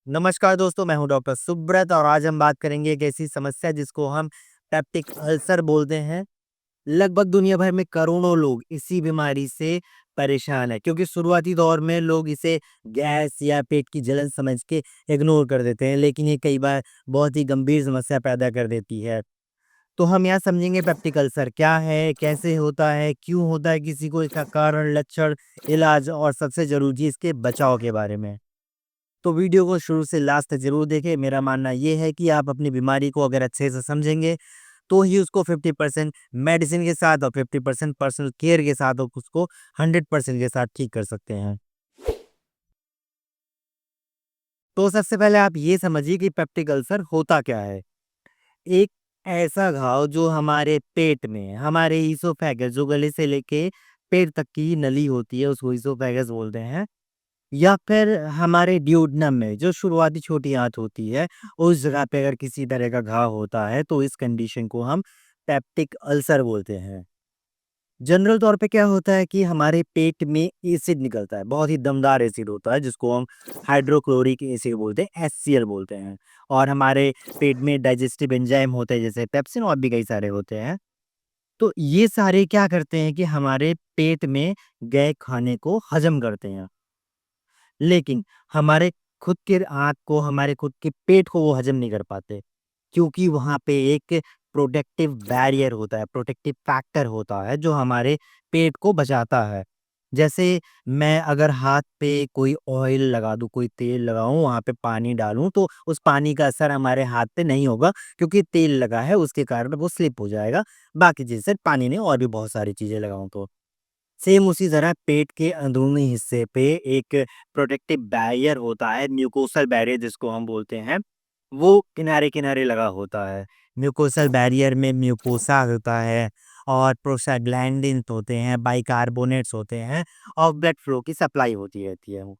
नमस्कार दोस्तों, मैं हूं डॉक्टर सुब्रत और आज हम बात करेंगे एक ऐसी समस्या जिसको हम पेप्टिक अल्सर बोलते हैं। लगभग दुनिया भर में करोड़ों लोग इसी बीमारी से परेशान हैं क्योंकि शुरुआती दौर में लोग इसे गैस या पेट की जलन समझ के इग्नोर कर देते हैं, लेकिन ये कई बार बहुत ही गंभीर समस्या पैदा कर देती है। तो हम यहाँ समझेंगे पेप्टिक अल्सर क्या है, कैसे होता है, क्यों होता है किसी को, इसका कारण, लक्षण, इलाज और सबसे जरूरी इसके बचाव के बारे में। तो वीडियो को शुरू से लास्ट तक ज़रूर देखें। मेरा मानना ये है कि आप अपनी बीमारी को अगर अच्छे से समझेंगे, तो ही उसको 50% मेडिसिन के साथ और 50% पर्सनल केयर के साथ आप उसको 100% के साथ ठीक कर सकते हैं। तो सबसे पहले आप ये समझिए कि पेप्टिक अल्सर होता क्या है। एक ऐसा घाव जो हमारे पेट में, हमारे ईसोफेगस जो गले से लेके पेट तक की नली होती है, उसको ईसोफेगस बोलते हैं। या फिर हमारे ड्यूोडेनम में जो शुरुआती छोटी आंत होती है, उस जगह पे अगर किसी तरह का घाव होता है, तो इस कंडीशन को हम पेप्टिक अल्सर बोलते हैं। जनरल तौर पे क्या होता है कि हमारे पेट में एसिड निकलता है, बहुत ही दमदार एसिड होता है जिसको हम हाइड्रोक्लोरिक एसिड बोलते हैं, HCl बोलते हैं। और हमारे पेट में डाइजेस्टिव एंजाइम होते हैं जैसे पेप्सिन और भी कई सारे होते हैं। तो ये सारे क्या करते हैं कि हमारे पेट में गए खाने को हजम करते हैं। लेकिन हमारे खुद के आँत को, हमारे खुद के पेट को वो हज़म नहीं कर पाते, क्योंकि वहाँ पे एक प्रोटेक्टिव बैरियर होता है, प्रोटेक्टिव फैक्टर होता है, जो हमारे पेट को बचाता है। जैसे मैं अगर हाथ पे कोई ऑयल लगा दूँ, कोई तेल लगाऊँ, वहाँ पे पानी डालूँ, तो उस पानी का असर हमारे हाथ पे नहीं होगा, क्योंकि तेल लगा है, उसके कारण वो स्लिप हो जाएगा। बाकी जैसे पानी नहीं, और भी बहुत सारी चीज़ें लगाऊँ तो। सेम उसी तरह पेट के अंदरूनी हिस्से पे एक प्रोटेक्टिव बैरियर होता है, म्यूकोसल बैरियर जिसको हम बोलते हैं, वो किनारे-किनारे लगा होता है। म्यूकोसल बैरियर में म्यूकोसा होता है और प्रोस्टाग्लैंडिन्स होते हैं, बाइकार्बोनेट्स होते हैं और ब्लड फ्लो की सप्लाई होती रहती है।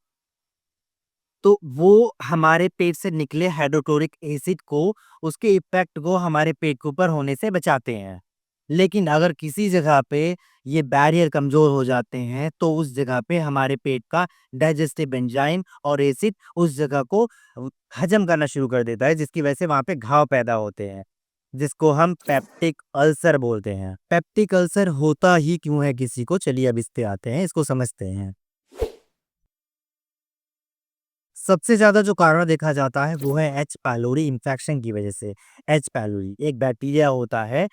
तो वो हमारे पेट से निकले हाइड्रोक्लोरिक एसिड को, उसके इफ़ेक्ट को हमारे पेट के ऊपर होने से बचाते हैं। लेकिन अगर किसी जगह पे ये बैरियर कमज़ोर हो जाते हैं, तो उस जगह पे हमारे पेट का डाइजेस्टिव एंजाइम और एसिड उस जगह को हज़म करना शुरू कर देता है, जिसकी वजह से वहाँ पे घाव पैदा होते हैं, जिसको हम पेप्टिक अल्सर बोलते हैं। पेप्टिक अल्सर होता ही क्यों है किसी को? चलिए अब इस पे आते हैं, इसको समझते हैं। सबसे ज़्यादा जो कारण देखा जाता है वो है एच पाइलोरी इन्फेक्शन की वजह से। एच पाइलोरी एक बैक्टीरिया होता है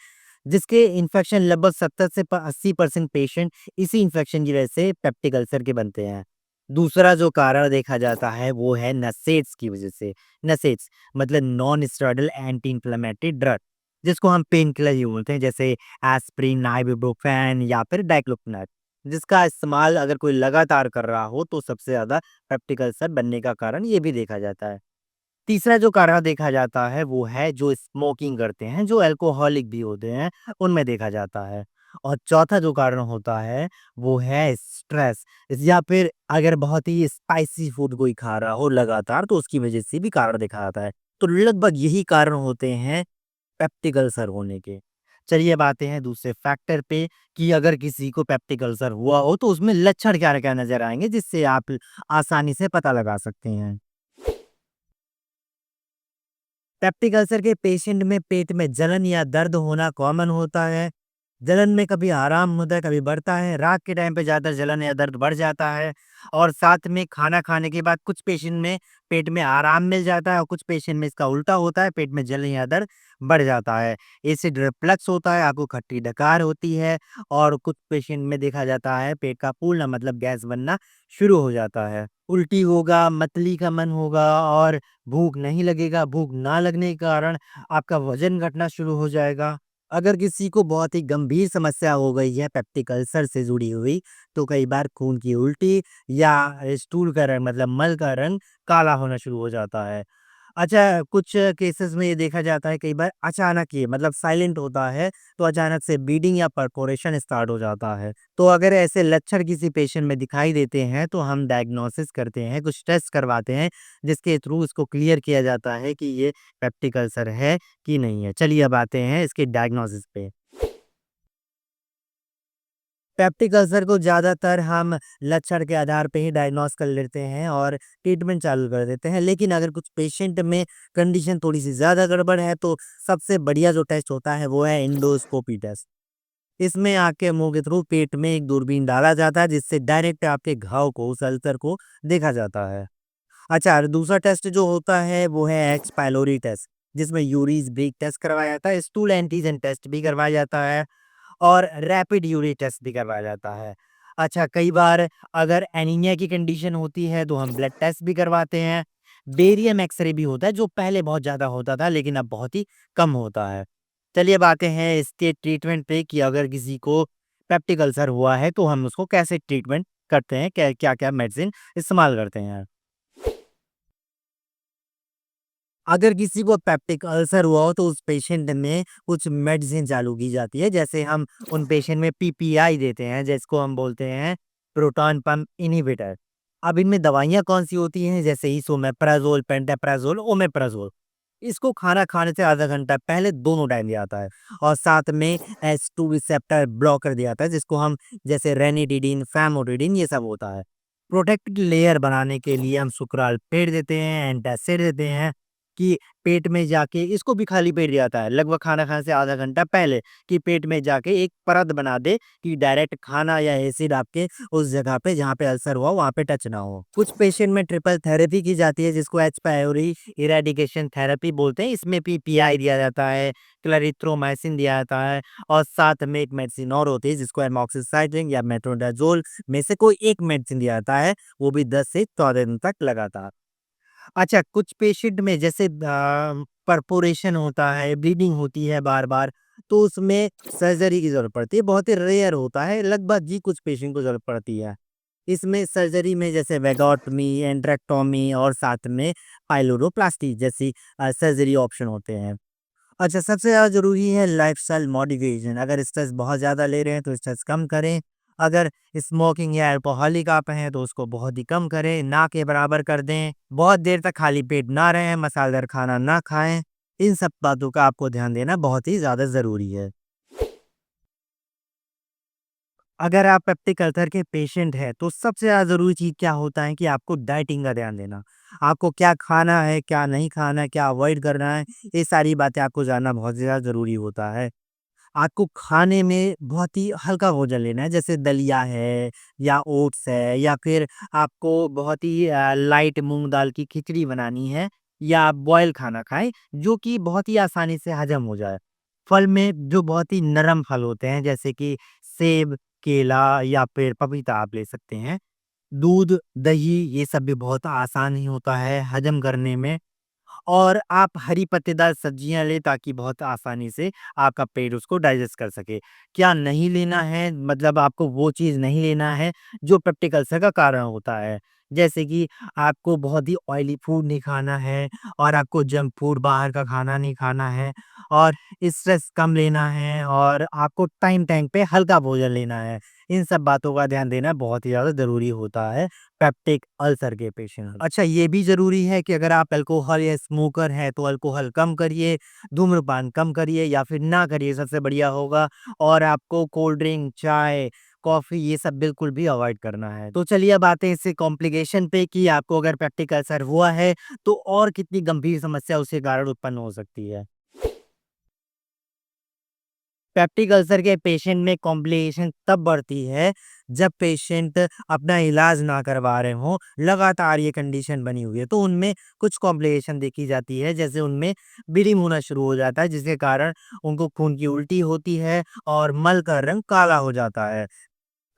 जिसके इन्फेक्शन लगभग 70 से 80% पेशेंट इसी इन्फेक्शन की वजह से पेप्टिक अल्सर के बनते हैं। दूसरा जो कारण देखा जाता है वो है नसेट्स की वजह से। नसेट्स मतलब non steroidal anti inflammatory drug, जिसको हम पेन किलर ही बोलते हैं, जैसे एस्प्रिन, आइबुप्रोफेन या फिर डाइक्लोफिनेक, जिसका इस्तेमाल अगर कोई लगातार कर रहा हो तो सबसे ज़्यादा पेप्टिक अल्सर बनने का कारण ये भी देखा जाता है। तीसरा जो कारण देखा जाता है वो है जो स्मोकिंग करते हैं, जो अल्कोहलिक भी होते हैं, उनमें देखा जाता है। और चौथा जो कारण होता है वो है स्ट्रेस, या फिर अगर बहुत ही स्पाइसी फूड कोई खा रहा हो लगातार, तो उसकी वजह से भी कारण देखा जाता है। तो लगभग यही कारण होते हैं पेप्टिक अल्सर होने के। चलिए अब आते हैं दूसरे फैक्टर पे कि अगर किसी को पेप्टिक अल्सर हुआ हो तो उसमें लक्षण क्या-क्या नज़र आएँगे, जिससे आप आसानी से पता लगा सकते हैं। पेप्टिक अल्सर के पेशेंट में पेट में जलन या दर्द होना कॉमन होता है। जलन में कभी आराम होता है, कभी बढ़ता है। रात के टाइम पे ज़्यादातर जलन या दर्द बढ़ जाता है और साथ में खाना खाने के बाद कुछ पेशेंट में पेट में आराम मिल जाता है और कुछ पेशेंट में इसका उल्टा होता है, पेट में जलन या दर्द बढ़ जाता है। एसिड रिफ्लक्स होता है, आपको खट्टी डकार होती है और कुछ पेशेंट में देखा जाता है पेट का फूलना मतलब गैस बनना शुरू हो जाता है। उल्टी होगा, मतली का मन होगा और भूख नहीं लगेगा। भूख ना लगने के कारण आपका वज़न घटना शुरू हो जाएगा। अगर किसी को बहुत ही गंभीर समस्या हो गई है पेप्टिक अल्सर से जुड़ी हुई, तो कई बार खून की उल्टी या स्टूल का रंग मतलब मल का रंग काला होना शुरू हो जाता है। अच्छा, कुछ केसेस में ये देखा जाता है कई बार अचानक ये मतलब साइलेंट होता है, तो अचानक से ब्लीडिंग या परफोरेशन स्टार्ट हो जाता है। तो अगर ऐसे लक्षण किसी पेशेंट में दिखाई देते हैं, तो हम डायग्नोसिस करते हैं, कुछ टेस्ट करवाते हैं, जिसके थ्रू इसको क्लियर किया जाता है कि ये पेप्टिक अल्सर है कि नहीं है। चलिए अब आते हैं इसके डायग्नोसिस पे। पेप्टिक अल्सर को ज़्यादातर हम लक्षण के आधार पे ही डायग्नोस कर लेते हैं और ट्रीटमेंट चालू कर देते हैं। लेकिन अगर कुछ पेशेंट में कंडीशन थोड़ी-सी ज़्यादा गड़बड़ है तो सबसे बढ़िया जो टेस्ट होता है वो है एंडोस्कोपी टेस्ट। इसमें आपके मुँह के थ्रू पेट में एक दूरबीन डाला जाता है जिससे डायरेक्ट आपके घाव को, उस अल्सर को देखा जाता है। अच्छा, और दूसरा टेस्ट जो होता है वो है एक्स पाइलोरी टेस्ट, जिसमें यूरिन ब्रेक टेस्ट करवाया जाता है, स्टूल एंटीजन टेस्ट भी करवाया जाता है और रैपिड यूरिन टेस्ट भी करवाया जाता है। अच्छा, कई बार अगर एनीमिया की कंडीशन होती है तो हम ब्लड टेस्ट भी करवाते हैं। बेरियम एक्स-रे भी होता है जो पहले बहुत ज़्यादा होता था लेकिन अब बहुत ही कम होता है। चलिए अब आते हैं इसके ट्रीटमेंट पे कि अगर किसी को पेप्टिक अल्सर हुआ है तो हम उसको कैसे ट्रीटमेंट करते हैं, क्या-क्या मेडिसिन इस्तेमाल करते हैं। अगर किसी को पेप्टिक अल्सर हुआ हो तो उस पेशेंट में कुछ मेडिसिन चालू की जाती है। जैसे हम उन पेशेंट में पीपीआई देते हैं जिसको हम बोलते हैं प्रोटॉन पंप इन्हिबिटर। अब इनमें दवाइयाँ कौन-सी होती हैं जैसे इसोमेप्राज़ोल, पेंटाप्राज़ोल, ओमेप्राज़ोल। इसको खाना खाने से आधा घंटा पहले दोनों टाइम दिया जाता है और साथ में एस2 रिसेप्टर ब्लॉकर दिया जाता है जिसको हम जैसे रेनिडिडिन, फैमोडिडिन ये सब होता है। प्रोटेक्टेड लेयर बनाने के लिए हम सुकराल पेड़ देते हैं, एंटासिड देते हैं कि पेट में जाके इसको भी खाली पेट दिया जाता है लगभग खाना खाने से आधा घंटा पहले कि पेट में जाके एक परत बना दे कि डायरेक्ट खाना या एसिड आपके उस जगह पे जहाँ पे अल्सर हुआ वहाँ पे टच ना हो। कुछ पेशेंट में ट्रिपल थेरेपी की जाती है जिसको एच पायोरी इरेडिकेशन थेरेपी बोलते हैं। इसमें पीपीआई दिया जाता है, क्लरिथ्रोमाइसिन दिया जाता है और साथ में एक मेडिसिन और होती है जिसको एमॉक्सिसाइक्लिन या मेट्रोनिडाज़ोल में से कोई एक मेडिसिन दिया जाता है, वो भी 10 से 14 दिन तक लगातार। अच्छा, कुछ पेशेंट में जैसे परफोरेशन होता है, ब्लीडिंग होती है बार-बार, तो उसमें सर्जरी की ज़रूरत पड़ती है। बहुत ही रेयर होता है, लगभग ही कुछ पेशेंट को ज़रूरत पड़ती है। इसमें सर्जरी में जैसे वेगोटमी, एंट्रेक्टोमी और साथ में पाइलोरोप्लास्टी जैसी सर्जरी ऑप्शन होते हैं। अच्छा, सबसे ज़्यादा ज़रूरी है लाइफ़स्टाइल मॉडिफ़िकेशन। अगर स्ट्रेस बहुत ज़्यादा ले रहे हैं, तो स्ट्रेस कम करें। अगर स्मोकिंग या अल्कोहलिक आप हैं, तो उसको बहुत ही कम करें, ना के बराबर कर दें। बहुत देर तक खाली पेट ना रहें, मसालेदार खाना ना खाएँ। इन सब बातों का आपको ध्यान देना बहुत ही ज़्यादा ज़रूरी है। अगर आप पेप्टिक अल्सर के पेशेंट हैं, तो सबसे ज़्यादा ज़रूरी चीज़ क्या होता है कि आपको डाइटिंग का ध्यान देना। आपको क्या खाना है, क्या नहीं खाना है, क्या अवॉइड करना है, ये सारी बातें आपको जानना बहुत ज़्यादा ज़रूरी होता है। आपको खाने में बहुत ही हल्का भोजन लेना है, जैसे दलिया है या ओट्स है या फिर आपको बहुत ही लाइट मूँग दाल की खिचड़ी बनानी है या आप बॉयल खाना खाएँ, जो कि बहुत ही आसानी से हज़म हो जाए। फल में जो बहुत ही नरम फल होते हैं, जैसे कि सेब, केला या फिर पपीता आप ले सकते हैं। दूध, दही ये सब भी बहुत आसान ही होता है हज़म करने में। और आप हरी पत्तेदार सब्जियाँ लें ताकि बहुत आसानी से आपका पेट उसको डाइजेस्ट कर सके। क्या नहीं लेना है मतलब आपको वो चीज़ नहीं लेना है जो पेप्टिक अल्सर का कारण होता है। जैसे कि आपको बहुत ही ऑयली फूड नहीं खाना है और आपको जंक फूड बाहर का खाना नहीं खाना है और स्ट्रेस कम लेना है और आपको टाइम-टाइम पे हल्का भोजन लेना है। इन सब बातों का ध्यान देना बहुत ही ज़्यादा ज़रूरी होता है पेप्टिक अल्सर के पेशेंट। अच्छा, ये भी ज़रूरी है कि अगर आप अल्कोहल या स्मोकर हैं तो अल्कोहल कम करिए, धूम्रपान कम करिए या फिर ना करिए सबसे बढ़िया होगा और आपको कोल्ड ड्रिंक, चाय, कॉफ़ी ये सब बिल्कुल भी अवॉइड करना है। तो चलिए अब आते हैं इससे कॉम्प्लिकेशन पे कि आपको अगर पेप्टिक अल्सर हुआ है तो और कितनी गंभीर समस्या उसके कारण उत्पन्न हो सकती है। पेप्टिक अल्सर के पेशेंट में कॉम्प्लिकेशन तब बढ़ती है जब पेशेंट अपना इलाज ना करवा रहे हों, लगातार ये कंडीशन बनी हुई है तो उनमें कुछ कॉम्प्लिकेशन देखी जाती है जैसे उनमें ब्लीडिंग होना शुरू हो जाता है जिसके कारण उनको खून की उल्टी होती है और मल का रंग काला हो जाता है।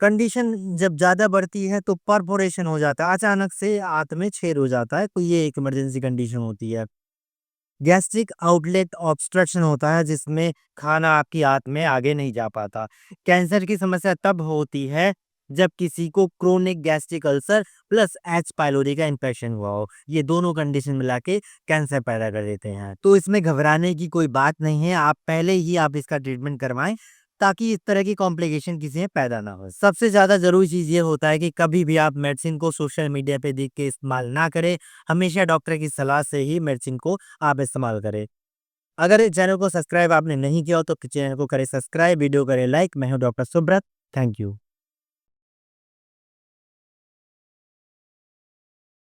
कंडीशन जब ज़्यादा बढ़ती है तो परफोरेशन हो जाता है, अचानक से आंत में छेद हो जाता है तो ये एक इमरजेंसी कंडीशन होती है। गैस्ट्रिक आउटलेट ऑब्स्ट्रक्शन होता है जिसमें खाना आपकी आंत में आगे नहीं जा पाता। कैंसर की समस्या तब होती है जब किसी को chronic gastric ulcer plus H pylori का इन्फेक्शन हुआ हो। ये दोनों कंडीशन मिला के कैंसर पैदा कर देते हैं। तो इसमें घबराने की कोई बात नहीं है, आप पहले ही आप इसका ट्रीटमेंट करवाएँ ताकि इस तरह की कॉम्प्लिकेशन किसी में पैदा ना हो। सबसे ज़्यादा ज़रूरी चीज़ ये होता है कि कभी भी आप मेडिसिन को सोशल मीडिया पे देख के इस्तेमाल ना करें। हमेशा डॉक्टर की सलाह से ही मेडिसिन को आप इस्तेमाल करें। अगर इस चैनल को सब्सक्राइब आपने नहीं किया हो तो चैनल को करें सब्सक्राइब, वीडियो करें लाइक। मैं हूँ डॉक्टर सुब्रत। Thank you.